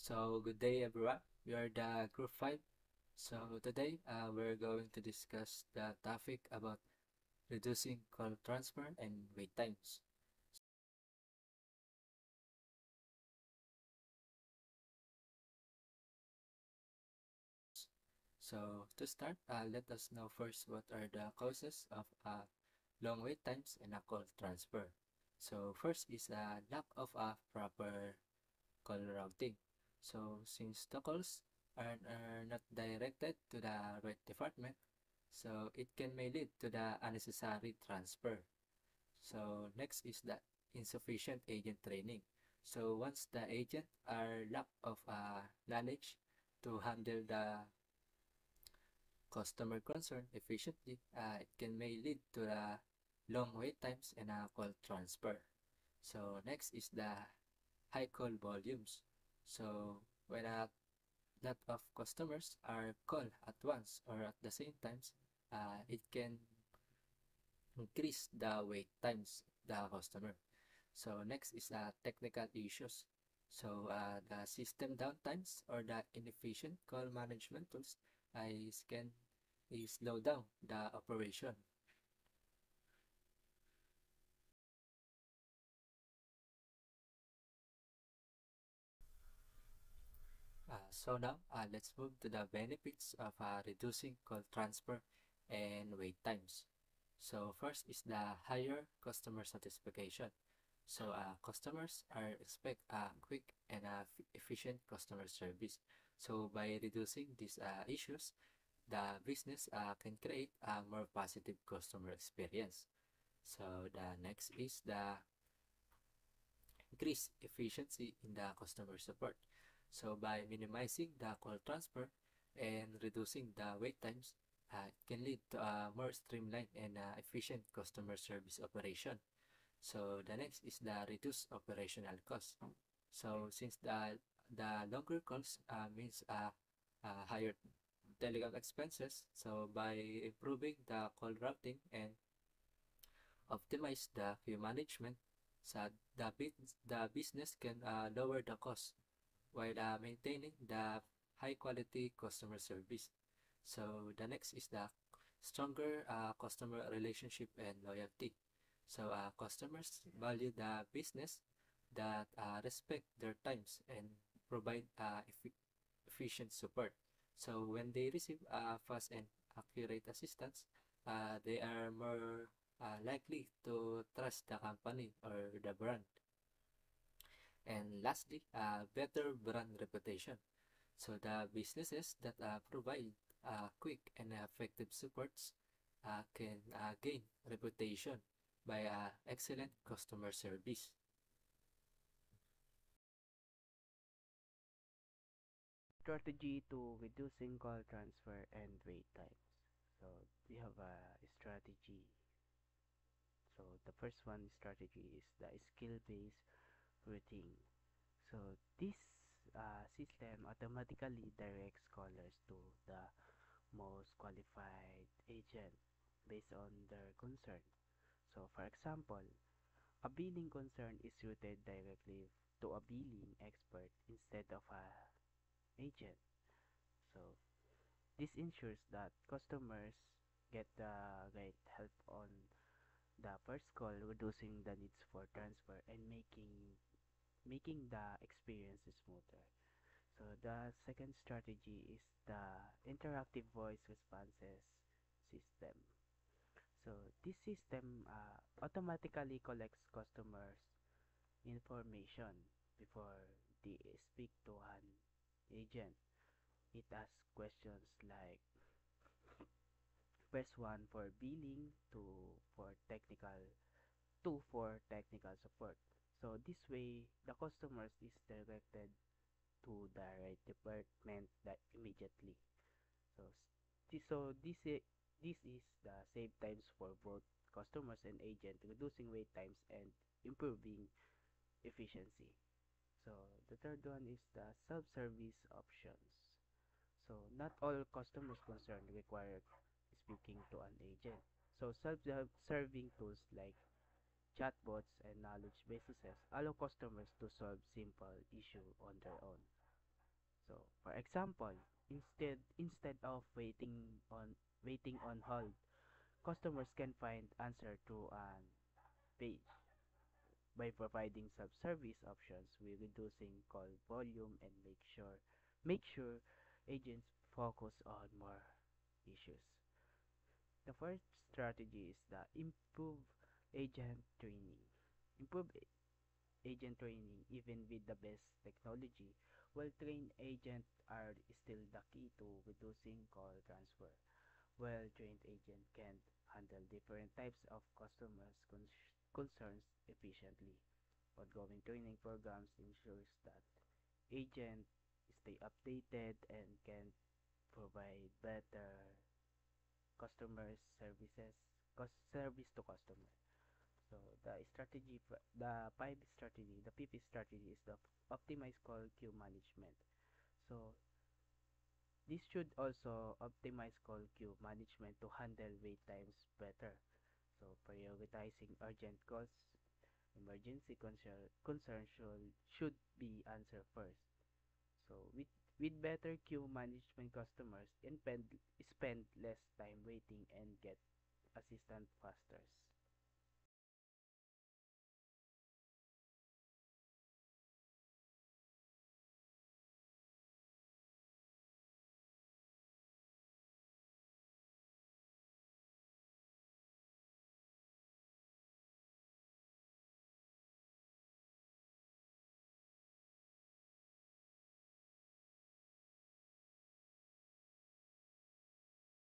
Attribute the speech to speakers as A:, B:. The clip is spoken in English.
A: So, good day everyone. We are the group 5. So, today we're going to discuss the topic about reducing call transfer and wait times. So, to start, let us know first what are the causes of long wait times and a call transfer. So, first is a lack of a proper call routing. So, since the calls are not directed to the right department, so it can may lead to the unnecessary transfer. So next is the insufficient agent training. So once the agent are lack of knowledge to handle the customer concern efficiently, it can may lead to the long wait times and call transfer. So next is the high call volumes. So when a lot of customers are called at once or at the same times, it can increase the wait times the customer. So next is technical issues. So the system downtimes or the inefficient call management tools can slow down the operation. So now let's move to the benefits of reducing call transfer and wait times. So first is the higher customer satisfaction. So customers are expect quick and efficient customer service. So by reducing these issues, the business can create a more positive customer experience. So the next is the increase efficiency in the customer support. So by minimizing the call transfer and reducing the wait times, it can lead to a more streamlined and efficient customer service operation. So the next is the reduced operational cost. So since the longer calls means higher telecom expenses, so by improving the call routing and optimize the queue management, so the business can lower the cost while maintaining the high quality customer service. So the next is the stronger customer relationship and loyalty. So customers value the business that respect their times and provide efficient support. So when they receive fast and accurate assistance, they are more likely to trust the company or the brand. And lastly, better brand reputation. So the businesses that provide quick and effective supports can gain reputation by excellent customer service.
B: Strategy to reducing call transfer and wait times. So we have a strategy. So the first one strategy is the skill-based routing. So this system automatically directs callers to the most qualified agent based on their concern. So for example, a billing concern is routed directly to a billing expert instead of a agent. So this ensures that customers get the right help on the first call, reducing the needs for transfer and making the experience smoother. So the second strategy is the interactive voice responses system. So this system automatically collects customers' information before they speak to an agent. It asks questions like press 1 for billing, 2 for technical, 2 for technical support. So this way, the customers is directed to the right department that immediately. So this is the save times for both customers and agent, reducing wait times and improving efficiency. So the third one is the self-service options. So not all customers concerned require speaking to an agent. So self-serving tools like chatbots and knowledge bases allow customers to solve simple issue on their own. So, for example, instead of waiting on hold, customers can find answer through an page. By providing self-service options, we reducing call volume and make sure agents focus on more issues. The first strategy is the agent training. Improve agent training even with the best technology. Well-trained agents are still the key to reducing call transfer. Well-trained agent can handle different types of customers' concerns efficiently. Ongoing training programs ensures that agents stay updated and can provide better customer service to customer. So the fifth strategy is the optimize call queue management. So this should also optimize call queue management to handle wait times better. So prioritizing urgent calls, emergency concerns should be answered first. So with better queue management, customers spend less time waiting and get assistance faster.